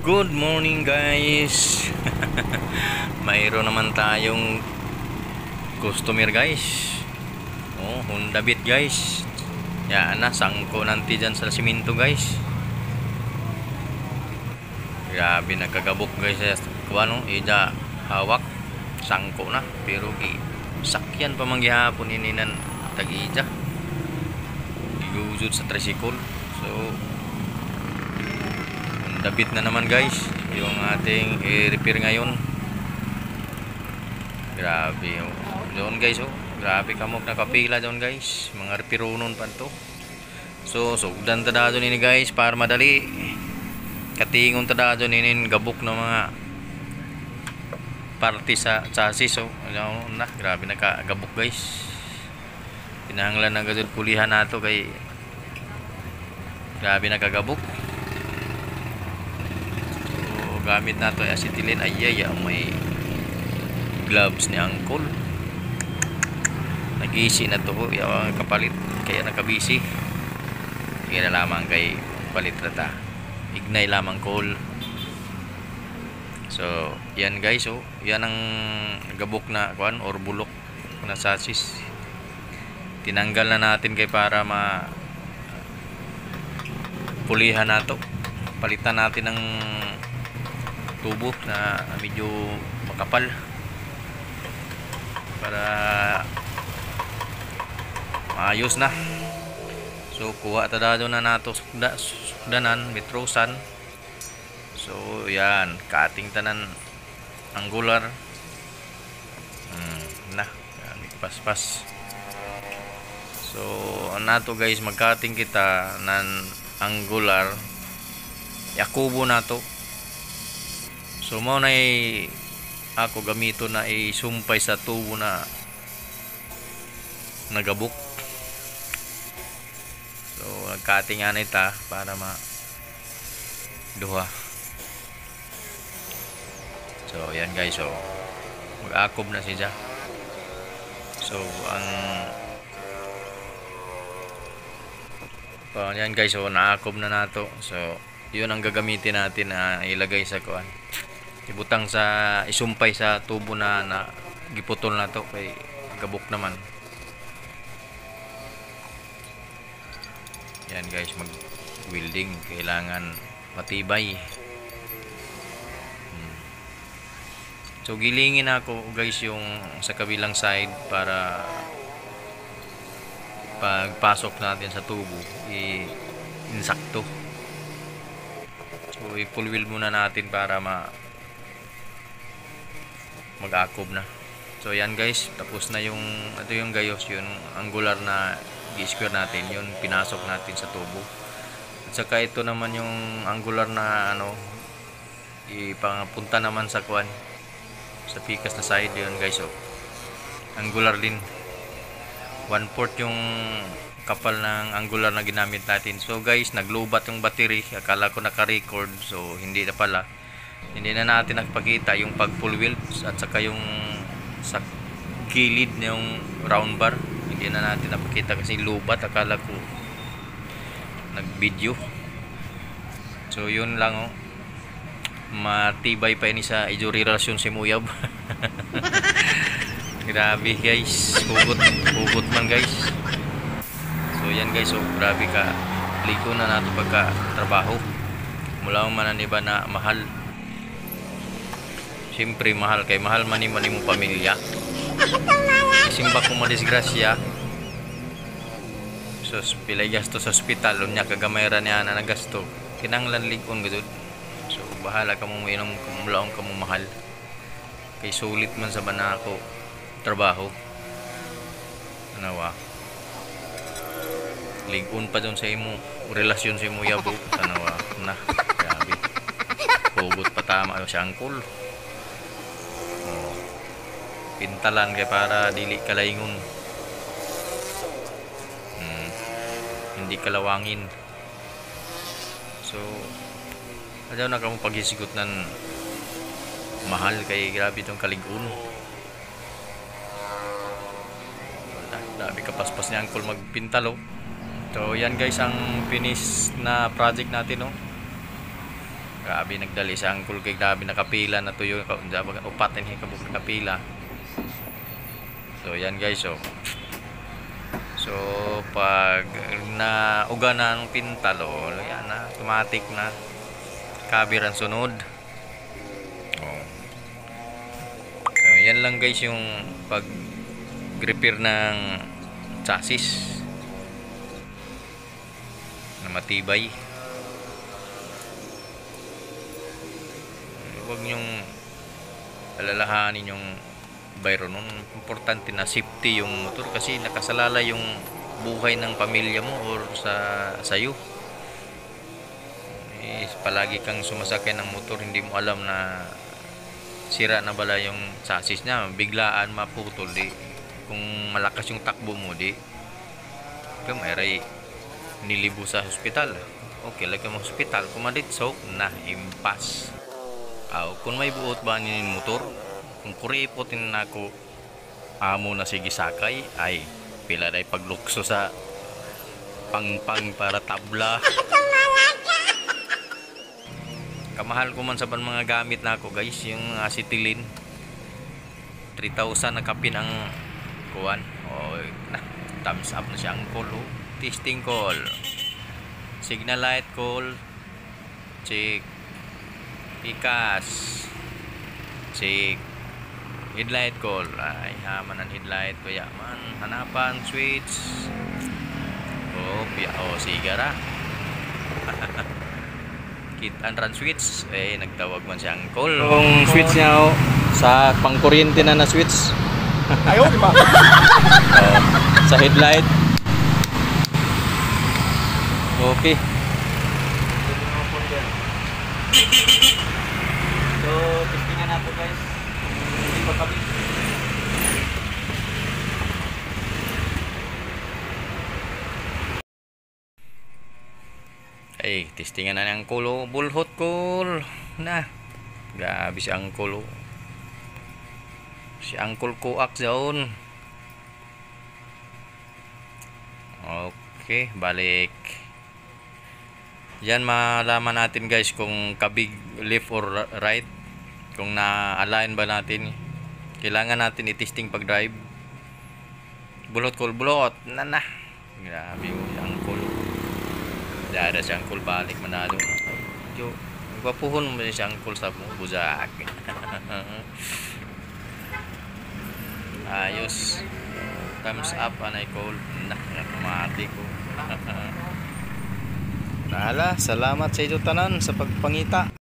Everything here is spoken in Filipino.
Good morning guys. Mayroon naman tayong customer guys. Honda Beat guys. Yan na, sangko nanti dyan sa simento guys. Grabe nagkagabok guys. Kuano, ija hawak. Sangko na. Pero sakyan pa manggihapon ininan tag-ija. Igusod sa tricycle. So Dabit na naman guys yung ating i-repair ngayon. Grabe doon guys, grabe kamok nakapila doon guys, mga repirunon pa to. So sugdan tada doon ini guys para madali katingon tada doon ini gabok na mga parte sa chassis. Na grabe nakagabok guys, pinahanglan na gazod pulihan nato kay grabe nakagabok. Gamit na to acetylene. Ayay, may gloves ni uncle. Nag-easy na to yung kapalit, kaya nakabisi. Kaya na lamang kay palit rata. Ignay lamang call. So yan guys, yan ang gabok na kuan or bulok na chassis. Tinanggal na natin kay para pulihan nato. Palitan natin ng tubo na medyo makapal para maayos na. So kuha tadado na nato sukdanan, metrosan. So yan, cutting tanan angular. Na yan, paspas. So nato guys, mag-cutting kita nan angular. Yakubo nato. So mo na ako gamito na isumpay sa tubo na nagabok. So nagcutting nga ita para duha. So yan guys, mag-akob na siya. So yan guys, naakob na nato. So yun ang gagamitin natin na ilagay sa kuan, ibutang sa isumpay sa tubo na giputol na to kay gabok naman. Yan guys, mag welding kailangan matibay. So gilingin ako guys yung sa kabilang side para pagpasok natin sa tubo insakto. So i-full wheel muna natin para mag-akob na. So yan guys, tapos na yung yung gayos, yung angular na i-square natin, yun pinasok natin sa tubo. At saka ito naman yung angular na ipangapunta naman sa kuan, sa pikas na side, yun guys. Angular din 1/4 yung kapal ng angular na ginamit natin. So guys, naglubat yung battery, akala ko naka-record, so hindi na pala. Hindi na natin nagpakita yung pag full wheel at saka yung sa gilid na yung round bar, hindi na natin napakita kasi lubat, akala ko nag video. So yun lang, matibay pa ini sa relasyon si Muyab. Grabe guys, hugot man guys. So yan guys, grabe ka liko na nato pagka trabaho. Mula man iba na mahal. Siyempre mahal kay mahal man mo pamilya. Simba kung madisgrasya, so pilay gasto sa ospital, unya kagamay ra niya na nagasto, kinanglan ligon gud. So bahala ka mo inom kumulaong ka mo mahal. Kay sulit man sa banako trabaho. Anawa. Ligon pa doon sa imo relasyon sa imo yabo. Anawa na. Grabe. Hugot pa tama si uncle. Pintalan kay para dili kalaingon, hindi kalawangin. So ayaw na kamo paghisigot nan mahal kay grabe itong kaligon. Grabe kapaspas ni uncle magpintalo. So yan guys ang finish na project natin, no. Grabe nagdali sa angkol kay grabe nakapila na tuyo upatin hi kabuk nakapila. So yan guys, so pag nauga na ng pintal, yan na automatic na kabiran sunod. Yan lang guys yung pag repair ng chassis na matibay. Huwag nyong alalahanin yung bayro nun. Importante na safety yung motor kasi nakasalalay yung buhay ng pamilya mo or sa'yo. Palagi kang sumasakay ng motor, hindi mo alam na sira na bala yung chassis niya, biglaan maputol di. Kung malakas yung takbo mo di mayroy nilibo sa hospital. Okay, lagi mo hospital kumalit so na impas. Kung may buot ba yung motor, kung kuripotin na ako amo na sige sakay, ay pila day paglukso sa pangpang para tabla. Kamahal ko man sa mga gamit na ako guys, yung acetylene 3,000 na kapin ang kuwan. Thumbs up na siya ang call. Testing call, signal light call, check, pikas, check, headlight call. Ay haman ang headlight kaya man hanapan switch. Sigara. Kitaan ran switch, nagtawag man siya ang call. Yung switch niya sa pangkuryente na switch. Ayaw, di ba? Sa headlight. Okay. So, testingan natin guys. Hindi pa kami. Testingan na ng kulo. Bulhot cool na. Grabe si angkol. Si angkol kuak zone. Okay, balik. Yan malaman natin guys kung kabig left or right, kung na-align ba natin. Kailangan natin i-testing pag drive. Bulot cool, bulot na. Grabe yung angkol. Dada si angkol balik manalo. Yo, gwapuhon mo si angkol sa buzak. Ayos. Thumbs up anay call. Nakamati ko. Salamat sa inyo tanan sa pagpangita.